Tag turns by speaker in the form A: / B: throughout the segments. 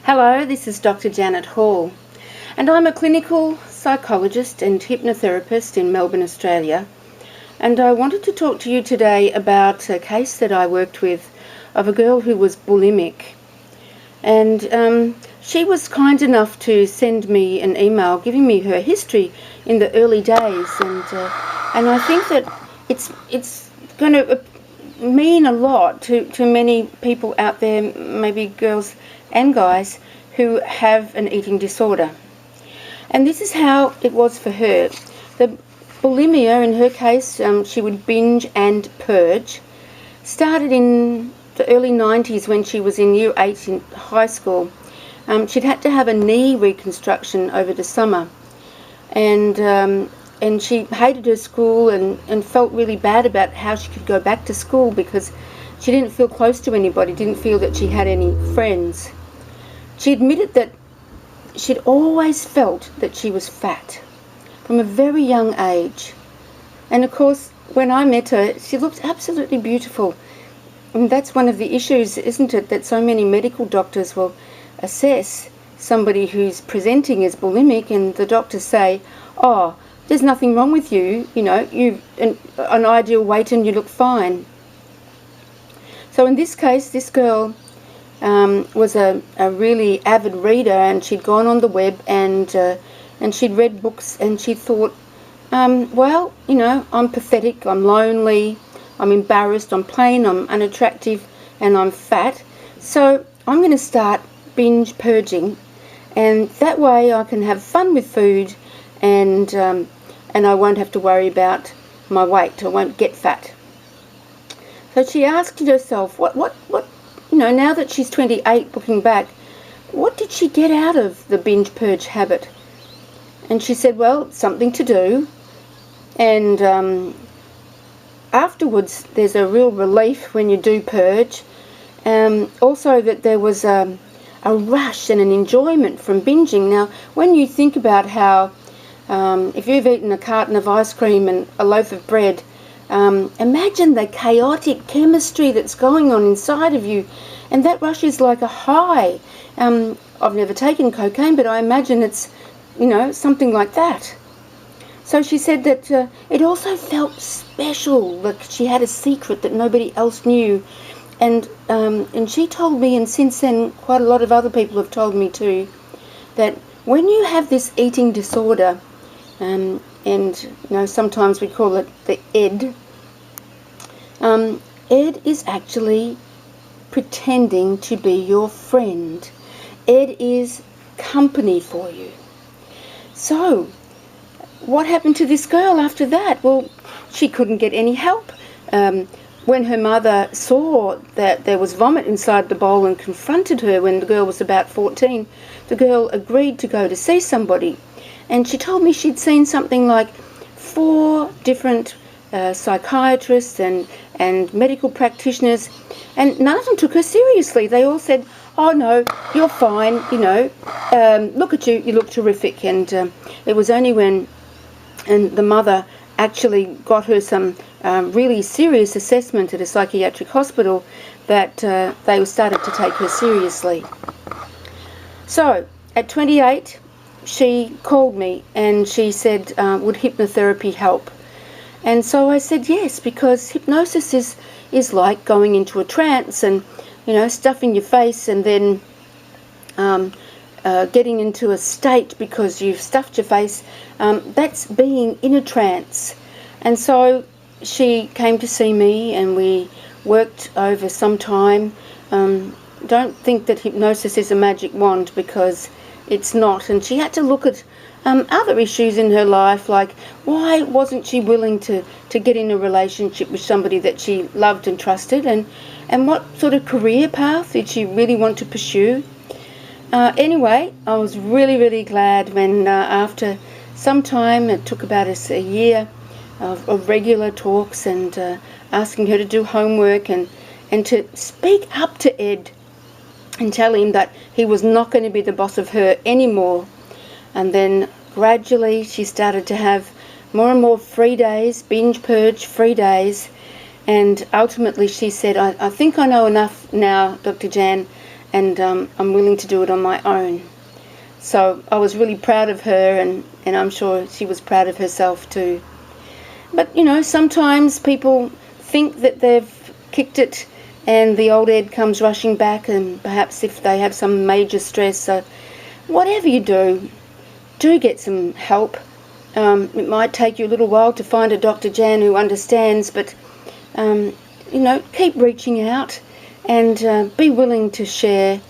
A: Hello, this is Dr. Janet Hall, and I'm a clinical psychologist and hypnotherapist in Melbourne, Australia. And I wanted to talk to you today about a case that I worked with of a girl who was bulimic. And she was kind enough to send me an email giving me her history in the early days. And I think that it's going to mean a lot to many people out there, maybe girls and guys, who have an eating disorder. And this is how it was for her. The bulimia, in her case, she would binge and purge, started in the early 90s when she was in year 8 in high school. She'd had to have a knee reconstruction over the summer, and she hated her school and felt really bad about how she could go back to school because she didn't feel close to anybody, didn't feel that she had any friends. She admitted that she'd always felt that she was fat from a very young age. And of course, when I met her, she looked absolutely beautiful. And that's one of the issues, isn't it, that so many medical doctors will assess somebody who's presenting as bulimic, and the doctors say, oh, there's nothing wrong with you, you've an ideal weight and you look fine. So in this case, this girl was a really avid reader, and she'd gone on the web and she'd read books, and she thought, well, I'm pathetic, I'm lonely, I'm embarrassed, I'm plain, I'm unattractive, and I'm fat. So I'm going to start binge purging, and that way I can have fun with food, and I won't have to worry about my weight. I won't get fat. So she asked herself, what now that she's 28, looking back, what did she get out of the binge purge habit? And she said, well, something to do. And afterwards, there's a real relief when you do purge. Also that there was a rush and an enjoyment from binging. Now, when you think about how, if you've eaten a carton of ice cream and a loaf of bread, imagine the chaotic chemistry that's going on inside of you, and that rush is like a high. I've never taken cocaine, but I imagine it's, something like that. So she said that it also felt special, like she had a secret that nobody else knew. And she told me, and since then quite a lot of other people have told me too, that when you have this eating disorder, and sometimes we call it the ED, ED is actually pretending to be your friend. ED is company for you. So what happened to this girl after that? Well, she couldn't get any help. When her mother saw that there was vomit inside the bowl and confronted her when the girl was about 14, the girl agreed to go to see somebody. And she told me she'd seen something like 4 different psychiatrists and medical practitioners, and none of them took her seriously. They all said, oh no, you're fine, look at you, you look terrific. And it was only when the mother actually got her some really serious assessment at a psychiatric hospital that they started to take her seriously. So at 28, she called me and she said, would hypnotherapy help? And so I said yes, because hypnosis is like going into a trance and, stuffing your face and then getting into a state because you've stuffed your face. That's being in a trance. And so she came to see me and we worked over some time. Don't think that hypnosis is a magic wand, because it's not. And she had to look at other issues in her life, like why wasn't she willing to get in a relationship with somebody that she loved and trusted, and what sort of career path did she really want to pursue. Anyway, I was really, really glad when after some time, it took about a year of regular talks and asking her to do homework and to speak up to Ed and tell him that he was not going to be the boss of her anymore. And then gradually she started to have more and more free days, binge purge free days, and ultimately she said, I think I know enough now, Dr. Jan, and I'm willing to do it on my own. So I was really proud of her, and I'm sure she was proud of herself too. But, you know, sometimes people think that they've kicked it and the old Ed comes rushing back, and perhaps if they have some major stress. So whatever you do get some help. It might take you a little while to find a Dr. Jan who understands, but, you know, keep reaching out and be willing to share.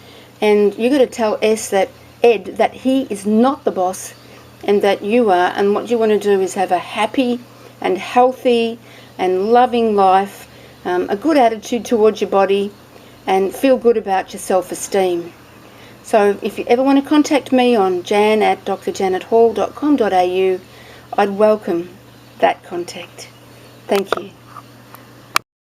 A: And you got to tell Ed that he is not the boss and that you are, and what you want to do is have a happy and healthy and loving life, a good attitude towards your body, and feel good about your self-esteem. So if you ever want to contact me on jan@drjanethall.com.au, I'd welcome that contact. Thank you.